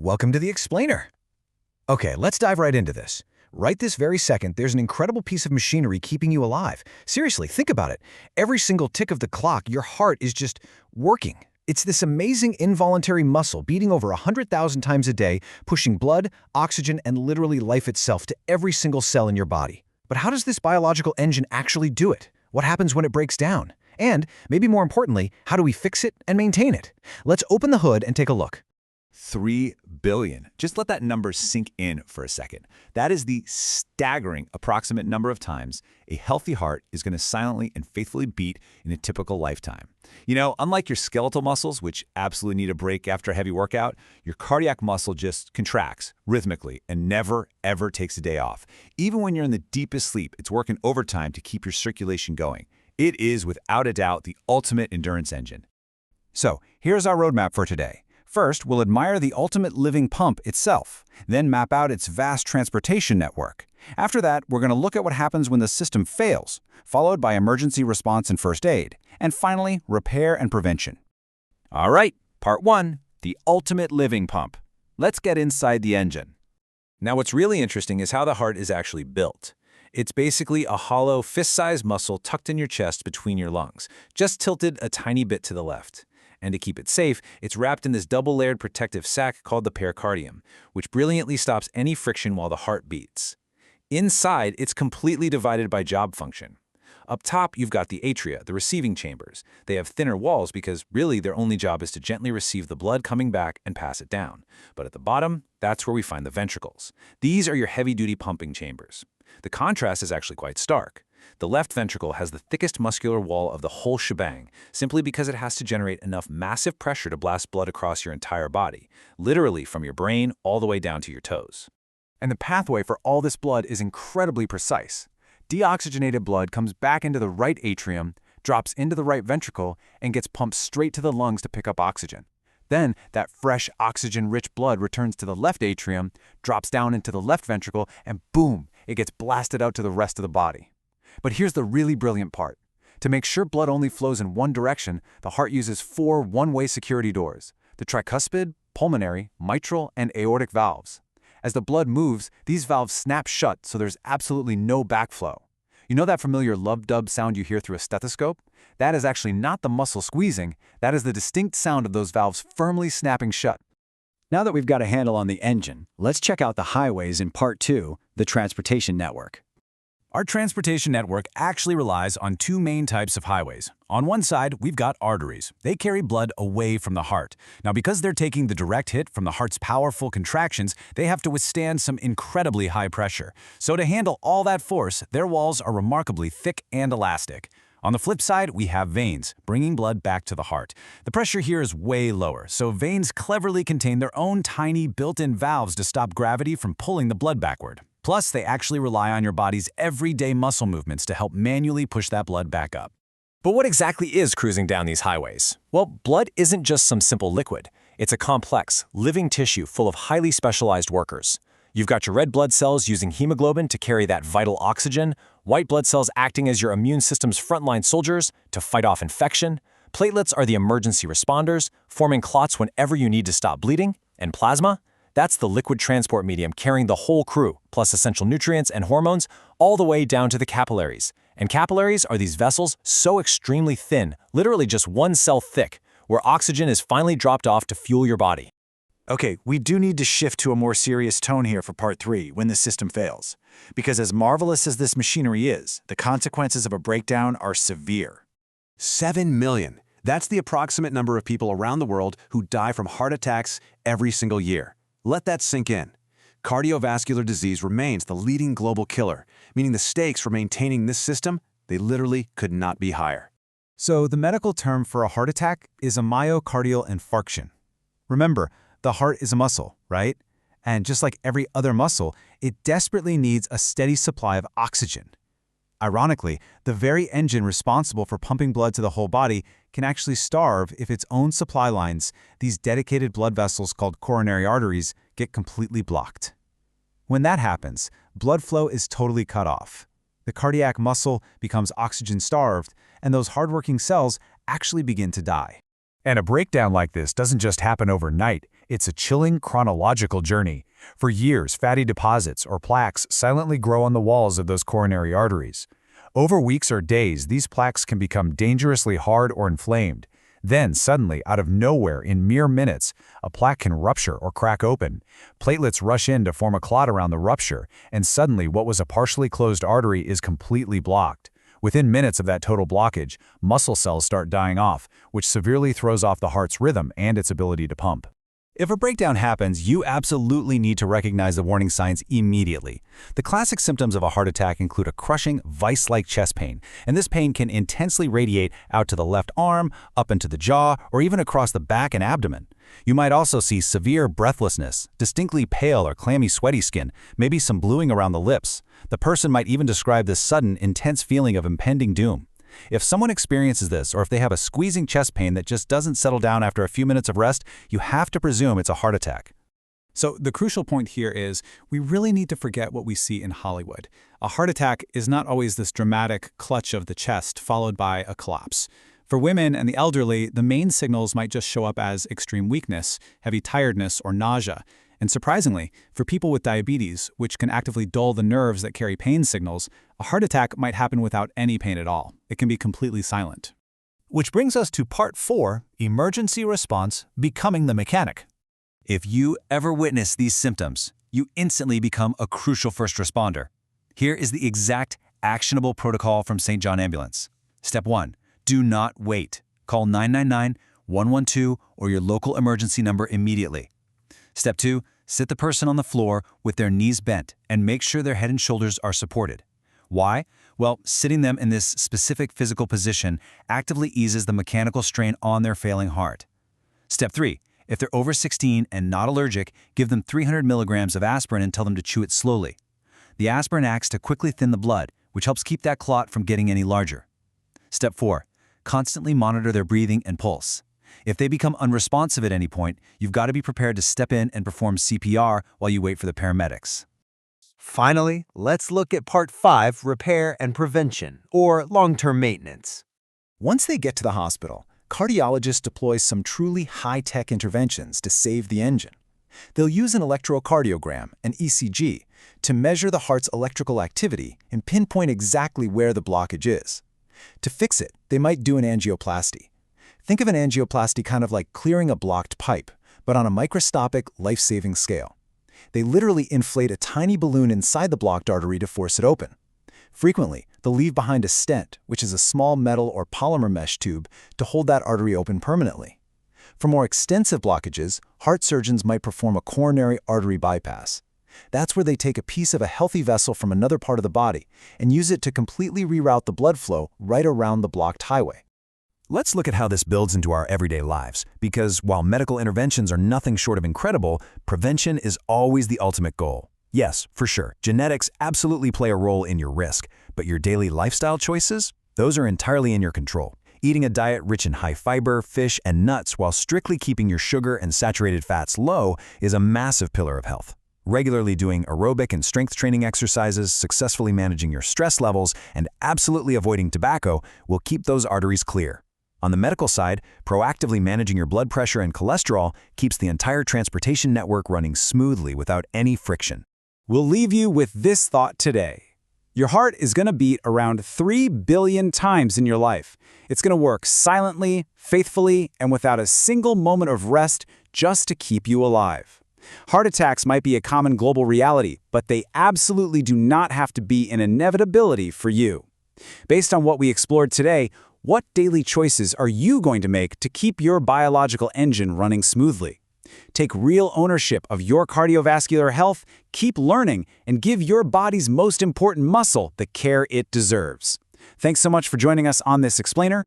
welcome to the Explainer. Okay, let's dive right into this. Right this very second, there's an incredible piece of machinery keeping you alive. Seriously, think about it. Every single tick of the clock, your heart is just working. It's this amazing involuntary muscle beating over 100,000 times a day, pushing blood, oxygen, and literally life itself to every single cell in your body. But how does this biological engine actually do it? What happens when it breaks down? And, maybe more importantly, how do we fix it and maintain it? Let's open the hood and take a look. 3 billion. Just let that number sink in for a second. That is the staggering approximate number of times a healthy heart is going to silently and faithfully beat in a typical lifetime. You know, unlike your skeletal muscles, which absolutely need a break after a heavy workout, your cardiac muscle just contracts rhythmically and never, ever takes a day off. Even when you're in the deepest sleep, it's working overtime to keep your circulation going. It is, without a doubt, the ultimate endurance engine. So, here's our roadmap for today. First, we'll admire the ultimate living pump itself, then map out its vast transportation network. After that, we're going to look at what happens when the system fails, followed by emergency response and first aid, and finally, repair and prevention. All right, part 1, the ultimate living pump. Let's get inside the engine. Now, what's really interesting is how the heart is actually built. It's basically a hollow, fist-sized muscle tucked in your chest between your lungs, just tilted a tiny bit to the left. And to keep it safe, it's wrapped in this double-layered protective sac called the pericardium, which brilliantly stops any friction while the heart beats. Inside, it's completely divided by job function. Up top, you've got the atria, the receiving chambers. They have thinner walls because really their only job is to gently receive the blood coming back and pass it down. But at the bottom, that's where we find the ventricles. These are your heavy-duty pumping chambers. The contrast is actually quite stark. The left ventricle has the thickest muscular wall of the whole shebang, simply because it has to generate enough massive pressure to blast blood across your entire body, literally from your brain all the way down to your toes. And the pathway for all this blood is incredibly precise. Deoxygenated blood comes back into the right atrium, drops into the right ventricle, and gets pumped straight to the lungs to pick up oxygen. Then, that fresh, oxygen-rich blood returns to the left atrium, drops down into the left ventricle, and boom, it gets blasted out to the rest of the body. But here's the really brilliant part. To make sure blood only flows in one direction, the heart uses 4 one-way security doors: the tricuspid, pulmonary, mitral, and aortic valves. As the blood moves, these valves snap shut so there's absolutely no backflow. You know that familiar lub-dub sound you hear through a stethoscope? That is actually not the muscle squeezing, that is the distinct sound of those valves firmly snapping shut. Now that we've got a handle on the engine, let's check out the highways in part 2, the transportation network. Our transportation network actually relies on 2 main types of highways. On one side, we've got arteries. They carry blood away from the heart. Now, because they're taking the direct hit from the heart's powerful contractions, they have to withstand some incredibly high pressure. So to handle all that force, their walls are remarkably thick and elastic. On the flip side, we have veins, bringing blood back to the heart. The pressure here is way lower, so veins cleverly contain their own tiny built-in valves to stop gravity from pulling the blood backward. Plus, they actually rely on your body's everyday muscle movements to help manually push that blood back up. But what exactly is cruising down these highways? Well, blood isn't just some simple liquid. It's a complex, living tissue full of highly specialized workers. You've got your red blood cells using hemoglobin to carry that vital oxygen, white blood cells acting as your immune system's frontline soldiers to fight off infection, platelets are the emergency responders, forming clots whenever you need to stop bleeding, and plasma? That's the liquid transport medium carrying the whole crew, plus essential nutrients and hormones, all the way down to the capillaries. And capillaries are these vessels so extremely thin, literally just 1 cell thick, where oxygen is finally dropped off to fuel your body. Okay, we do need to shift to a more serious tone here for part 3, when the system fails. Because as marvelous as this machinery is, the consequences of a breakdown are severe. 7 million. That's the approximate number of people around the world who die from heart attacks every single year. Let that sink in. Cardiovascular disease remains the leading global killer, meaning the stakes for maintaining this system, they literally could not be higher. So the medical term for a heart attack is a myocardial infarction. Remember, the heart is a muscle, right? And just like every other muscle, it desperately needs a steady supply of oxygen. Ironically, the very engine responsible for pumping blood to the whole body can actually starve if its own supply lines, these dedicated blood vessels called coronary arteries, get completely blocked. When that happens, blood flow is totally cut off. The cardiac muscle becomes oxygen-starved, and those hardworking cells actually begin to die. And a breakdown like this doesn't just happen overnight. It's a chilling chronological journey. For years, fatty deposits or plaques silently grow on the walls of those coronary arteries. Over weeks or days, these plaques can become dangerously hard or inflamed. Then, suddenly, out of nowhere, in mere minutes, a plaque can rupture or crack open. Platelets rush in to form a clot around the rupture, and suddenly what was a partially closed artery is completely blocked. Within minutes of that total blockage, muscle cells start dying off, which severely throws off the heart's rhythm and its ability to pump. If a breakdown happens, you absolutely need to recognize the warning signs immediately. The classic symptoms of a heart attack include a crushing, vice-like chest pain, and this pain can intensely radiate out to the left arm, up into the jaw, or even across the back and abdomen. You might also see severe breathlessness, distinctly pale or clammy sweaty skin, maybe some bluing around the lips. The person might even describe this sudden, intense feeling of impending doom. If someone experiences this, or if they have a squeezing chest pain that just doesn't settle down after a few minutes of rest, you have to presume it's a heart attack. So the crucial point here is we really need to forget what we see in Hollywood. A heart attack is not always this dramatic clutch of the chest followed by a collapse. For women and the elderly, the main signals might just show up as extreme weakness, heavy tiredness, or nausea. And surprisingly, for people with diabetes, which can actively dull the nerves that carry pain signals, a heart attack might happen without any pain at all. It can be completely silent. Which brings us to Part 4, Emergency Response, Becoming the Mechanic. If you ever witness these symptoms, you instantly become a crucial first responder. Here is the exact actionable protocol from St. John Ambulance. Step 1. Do not wait. Call 999, 112, or your local emergency number immediately. Step 2. Sit the person on the floor with their knees bent and make sure their head and shoulders are supported. Why? Well, sitting them in this specific physical position actively eases the mechanical strain on their failing heart. Step 3. If they're over 16 and not allergic, give them 300 milligrams of aspirin and tell them to chew it slowly. The aspirin acts to quickly thin the blood, which helps keep that clot from getting any larger. Step 4. Constantly monitor their breathing and pulse. If they become unresponsive at any point, you've got to be prepared to step in and perform CPR while you wait for the paramedics. Finally, let's look at Part 5, Repair and Prevention, or long-term maintenance. Once they get to the hospital, cardiologists deploy some truly high-tech interventions to save the engine. They'll use an electrocardiogram, an ECG, to measure the heart's electrical activity and pinpoint exactly where the blockage is. To fix it, they might do an angioplasty. Think of an angioplasty kind of like clearing a blocked pipe, but on a microscopic, life-saving scale. They literally inflate a tiny balloon inside the blocked artery to force it open. Frequently, they'll leave behind a stent, which is a small metal or polymer mesh tube, to hold that artery open permanently. For more extensive blockages, heart surgeons might perform a coronary artery bypass. That's where they take a piece of a healthy vessel from another part of the body and use it to completely reroute the blood flow right around the blocked highway. Let's look at how this builds into our everyday lives, because while medical interventions are nothing short of incredible, prevention is always the ultimate goal. Yes, for sure, genetics absolutely play a role in your risk, but your daily lifestyle choices? Those are entirely in your control. Eating a diet rich in high fiber, fish, and nuts while strictly keeping your sugar and saturated fats low is a massive pillar of health. Regularly doing aerobic and strength training exercises, successfully managing your stress levels, and absolutely avoiding tobacco will keep those arteries clear. On the medical side, proactively managing your blood pressure and cholesterol keeps the entire transportation network running smoothly without any friction. We'll leave you with this thought today. Your heart is going to beat around 3 billion times in your life. It's going to work silently, faithfully, and without a single moment of rest just to keep you alive. Heart attacks might be a common global reality, but they absolutely do not have to be an inevitability for you. Based on what we explored today, what daily choices are you going to make to keep your biological engine running smoothly? Take real ownership of your cardiovascular health, keep learning, and give your body's most important muscle the care it deserves. Thanks so much for joining us on this explainer.